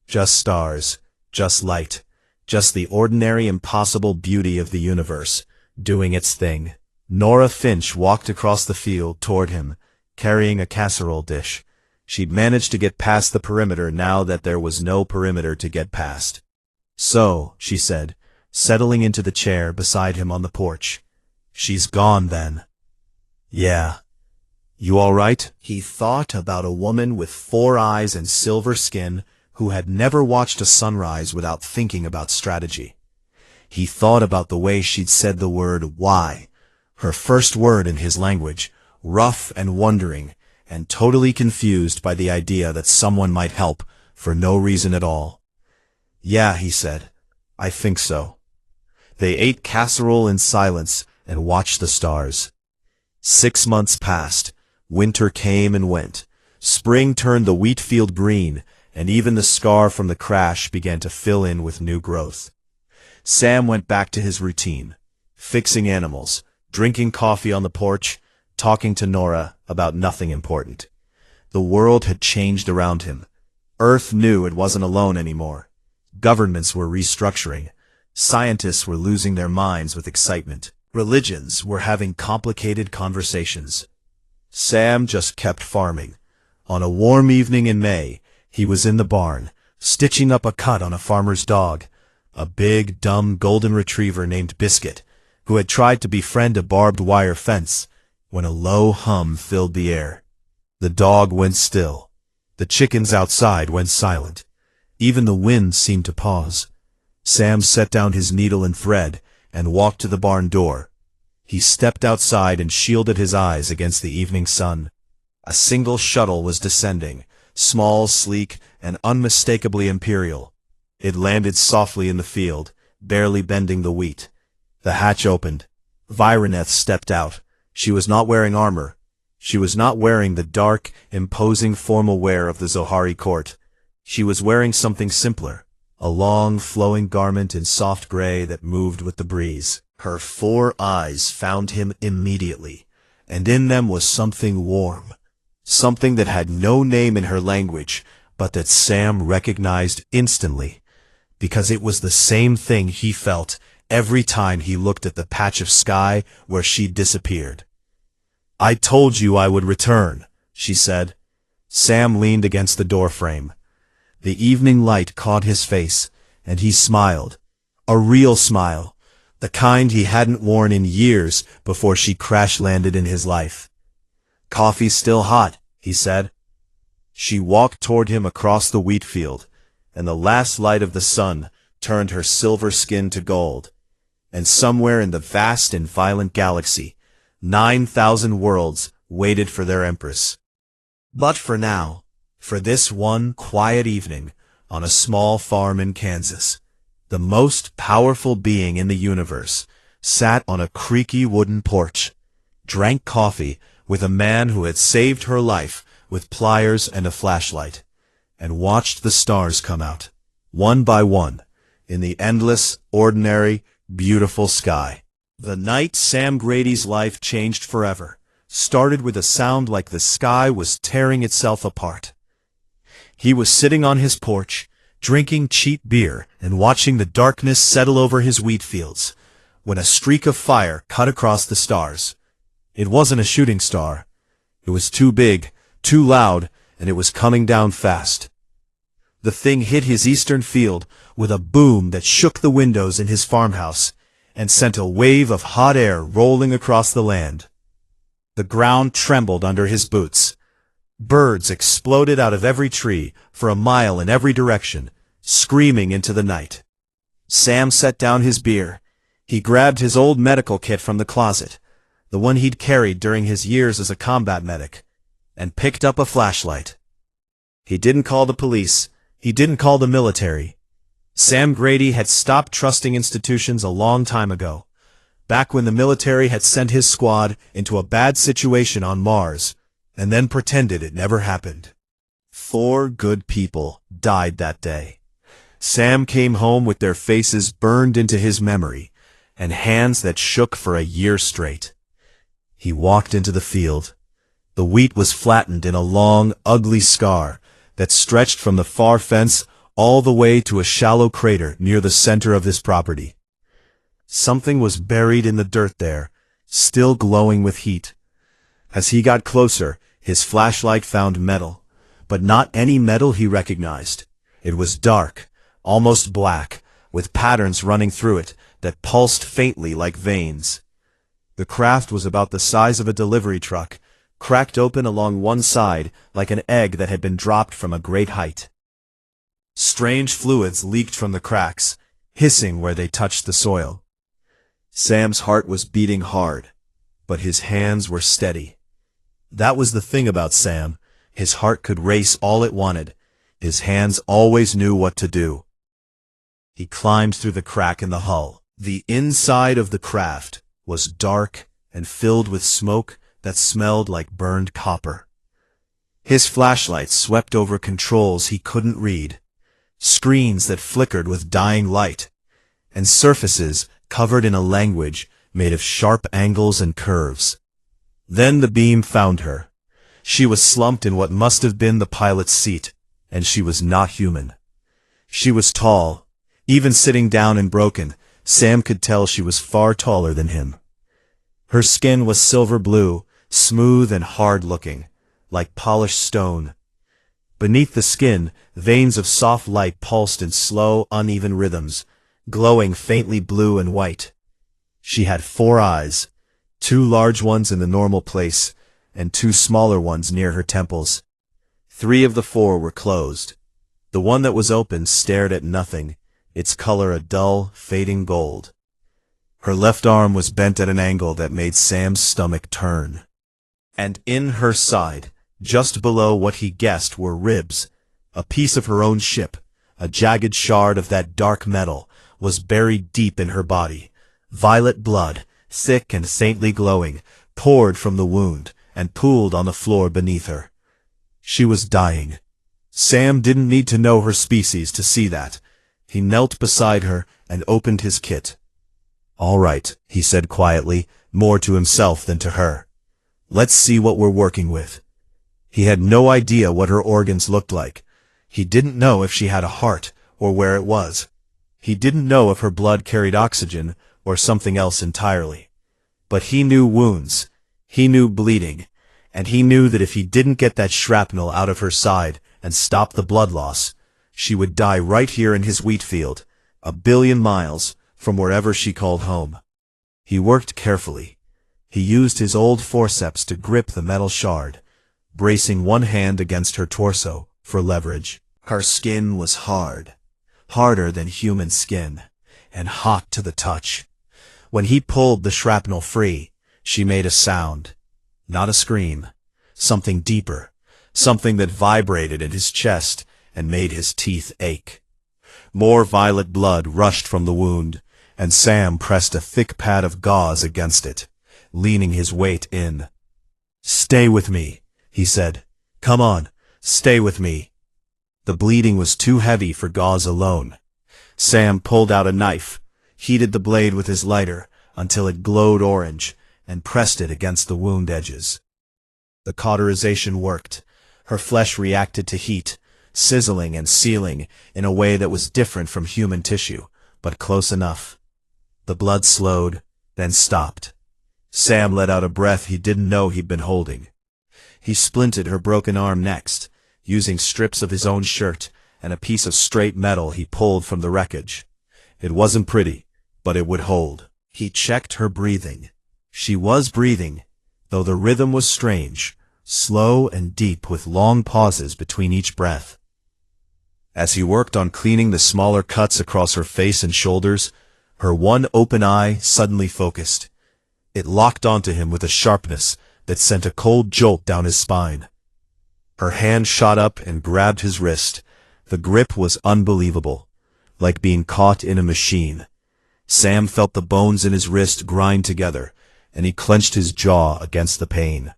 Just stars, just light, just the ordinary impossible beauty of the universe, doing its thing. Nora Finch walked across the field toward him, carrying a casserole dish. She'd managed to get past the perimeter now that there was no perimeter to get past. "So," she said, settling into the chair beside him on the porch. "She's gone then." "Yeah." "You all right?" He thought about a woman with 4 eyes and silver skin who had never watched a sunrise without thinking about strategy. He thought about the way she'd said the word "why," her first word in his language, rough and wondering, and totally confused by the idea that someone might help for no reason at all. "Yeah," he said. "I think so." They ate casserole in silence and watched the stars. 6 months passed. Winter came and went. Spring turned the wheat field green, and even the scar from the crash began to fill in with new growth. Sam went back to his routine, fixing animals, drinking coffee on the porch, talking to Nora about nothing important. The world had changed around him. Earth knew it wasn't alone anymore. Governments were restructuring. Scientists were losing their minds with excitement. Religions were having complicated conversations. Sam just kept farming. On a warm evening in May, he was in the barn, stitching up a cut on a farmer's dog, a big, dumb golden retriever named Biscuit, who had tried to befriend a barbed wire fence, when a low hum filled the air. The dog went still. The chickens outside went silent. Even the wind seemed to pause. Sam set down his needle and thread and walked to the barn door. He stepped outside and shielded his eyes against the evening sun. A single shuttle was descending, small, sleek, and unmistakably imperial. It landed softly in the field, barely bending the wheat. The hatch opened. Vireneth stepped out. She was not wearing armor. She was not wearing the dark, imposing formal wear of the Zohari court. She was wearing something simpler, a long, flowing garment in soft gray that moved with the breeze. Her 4 eyes found him immediately, and in them was something warm, something that had no name in her language, but that Sam recognized instantly, because it was the same thing he felt every time he looked at the patch of sky where she'd disappeared. "I told you I would return," she said. Sam leaned against the doorframe. The evening light caught his face, and he smiled. A real smile, the kind he hadn't worn in years before she crash-landed in his life. "Coffee's still hot," he said. She walked toward him across the wheat field, and the last light of the sun turned her silver skin to gold. And somewhere in the vast and violent galaxy, 9,000 worlds waited for their Empress. But for now, for this one quiet evening on a small farm in Kansas, the most powerful being in the universe sat on a creaky wooden porch, drank coffee with a man who had saved her life with pliers and a flashlight, and watched the stars come out, one by one, in the endless, ordinary, beautiful sky. The night Sam Grady's life changed forever started with a sound like the sky was tearing itself apart. He was sitting on his porch, drinking cheap beer and watching the darkness settle over his wheat fields, when a streak of fire cut across the stars. It wasn't a shooting star. It was too big, too loud, and it was coming down fast. The thing hit his eastern field with a boom that shook the windows in his farmhouse and sent a wave of hot air rolling across the land. The ground trembled under his boots. Birds exploded out of every tree for a mile in every direction, screaming into the night. Sam set down his beer. He grabbed his old medical kit from the closet, the one he'd carried during his years as a combat medic, and picked up a flashlight. He didn't call the police. He didn't call the military. Sam Grady had stopped trusting institutions a long time ago, back when the military had sent his squad into a bad situation on Mars, and then pretended it never happened. 4 good people died that day. Sam came home with their faces burned into his memory, and hands that shook for a year straight. He walked into the field. The wheat was flattened in a long, ugly scar that stretched from the far fence all the way to a shallow crater near the center of his property. Something was buried in the dirt there, still glowing with heat. As he got closer, his flashlight found metal, but not any metal he recognized. It was dark, almost black, with patterns running through it that pulsed faintly like veins. The craft was about the size of a delivery truck, cracked open along one side like an egg that had been dropped from a great height. Strange fluids leaked from the cracks, hissing where they touched the soil. Sam's heart was beating hard, but his hands were steady. That was the thing about Sam. His heart could race all it wanted. His hands always knew what to do. He climbed through the crack in the hull. The inside of the craft was dark and filled with smoke that smelled like burned copper. His flashlight swept over controls he couldn't read, screens that flickered with dying light, and surfaces covered in a language made of sharp angles and curves. Then the beam found her. She was slumped in what must have been the pilot's seat, and she was not human. She was tall. Even sitting down and broken, Sam could tell she was far taller than him. Her skin was silver blue, smooth and hard-looking, like polished stone. Beneath the skin, veins of soft light pulsed in slow, uneven rhythms, glowing faintly blue and white. She had 4 eyes, 2 large ones in the normal place, and 2 smaller ones near her temples. 3 of the 4 were closed. The one that was open stared at nothing, its color a dull, fading gold. Her left arm was bent at an angle that made Sam's stomach turn. And in her side, just below what he guessed were ribs, a piece of her own ship, a jagged shard of that dark metal, was buried deep in her body. Violet blood, thick and faintly glowing, poured from the wound and pooled on the floor beneath her. She was dying. Sam didn't need to know her species to see that. He knelt beside her and opened his kit. "All right," he said quietly, more to himself than to her. "Let's see what we're working with." He had no idea what her organs looked like. He didn't know if she had a heart or where it was. He didn't know if her blood carried oxygen or something else entirely. But he knew wounds. He knew bleeding. And he knew that if he didn't get that shrapnel out of her side and stop the blood loss, she would die right here in his wheat field, 1,000,000,000 miles from wherever she called home. He worked carefully. He used his old forceps to grip the metal shard, bracing one hand against her torso for leverage. Her skin was hard, harder than human skin, and hot to the touch. When he pulled the shrapnel free, she made a sound. Not a scream. Something deeper. Something that vibrated in his chest and made his teeth ache. More violet blood rushed from the wound, and Sam pressed a thick pad of gauze against it, leaning his weight in. "Stay with me," he said. "Come on, stay with me." The bleeding was too heavy for gauze alone. Sam pulled out a knife, heated the blade with his lighter until it glowed orange, and pressed it against the wound edges. The cauterization worked. Her flesh reacted to heat, sizzling and sealing in a way that was different from human tissue, but close enough. The blood slowed, then stopped. Sam let out a breath he didn't know he'd been holding. He splinted her broken arm next, using strips of his own shirt and a piece of straight metal he pulled from the wreckage. It wasn't pretty, but it would hold. He checked her breathing. She was breathing, though the rhythm was strange, slow and deep with long pauses between each breath. As he worked on cleaning the smaller cuts across her face and shoulders, her one open eye suddenly focused. It locked onto him with a sharpness that sent a cold jolt down his spine. Her hand shot up and grabbed his wrist. The grip was unbelievable, like being caught in a machine. Sam felt the bones in his wrist grind together, and he clenched his jaw against the pain.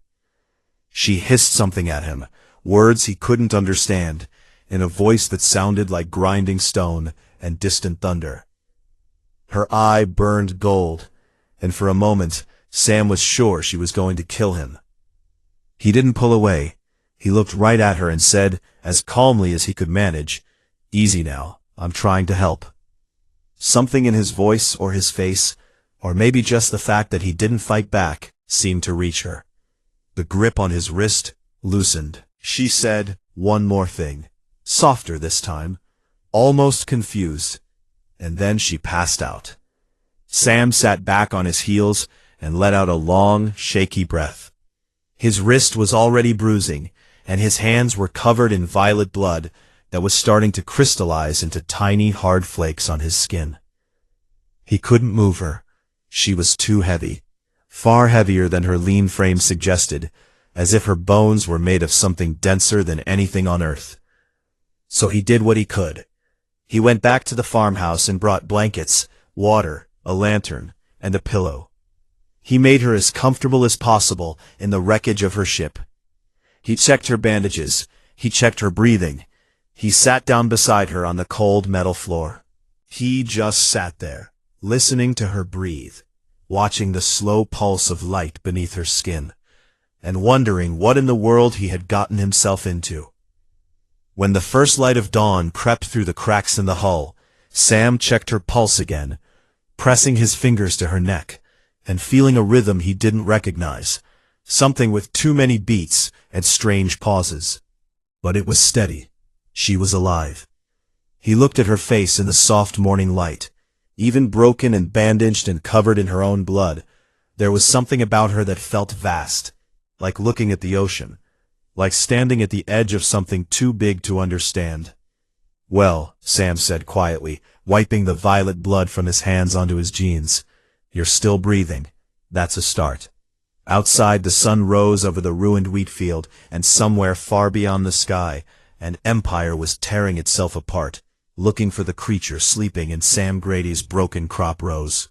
She hissed something at him, words he couldn't understand, in a voice that sounded like grinding stone and distant thunder. Her eye burned gold, and for a moment Sam was sure she was going to kill him. He didn't pull away. He looked right at her and said, as calmly as he could manage, "Easy now, I'm trying to help." Something in his voice or his face, or maybe just the fact that he didn't fight back, seemed to reach her. The grip on his wrist loosened. She said, "One more thing," softer this time, almost confused, and then she passed out. Sam sat back on his heels and let out a long, shaky breath. His wrist was already bruising, and his hands were covered in violet blood that was starting to crystallize into tiny, hard flakes on his skin. He couldn't move her. She was too heavy, far heavier than her lean frame suggested, as if her bones were made of something denser than anything on earth. So he did what he could. He went back to the farmhouse and brought blankets, water, a lantern, and a pillow. He made her as comfortable as possible in the wreckage of her ship. He checked her bandages. He checked her breathing. He sat down beside her on the cold metal floor. He just sat there, listening to her breathe, watching the slow pulse of light beneath her skin, and wondering what in the world he had gotten himself into. When the first light of dawn crept through the cracks in the hull, Sam checked her pulse again, pressing his fingers to her neck, and feeling a rhythm he didn't recognize, something with too many beats and strange pauses. But it was steady. She was alive. He looked at her face in the soft morning light. Even broken and bandaged and covered in her own blood, there was something about her that felt vast, like looking at the ocean, like standing at the edge of something too big to understand. "Well," Sam said quietly, wiping the violet blood from his hands onto his jeans, "you're still breathing. That's a start." Outside, the sun rose over the ruined wheat field, and somewhere far beyond the sky, an empire was tearing itself apart, looking for the creature sleeping in Sam Grady's broken crop rows.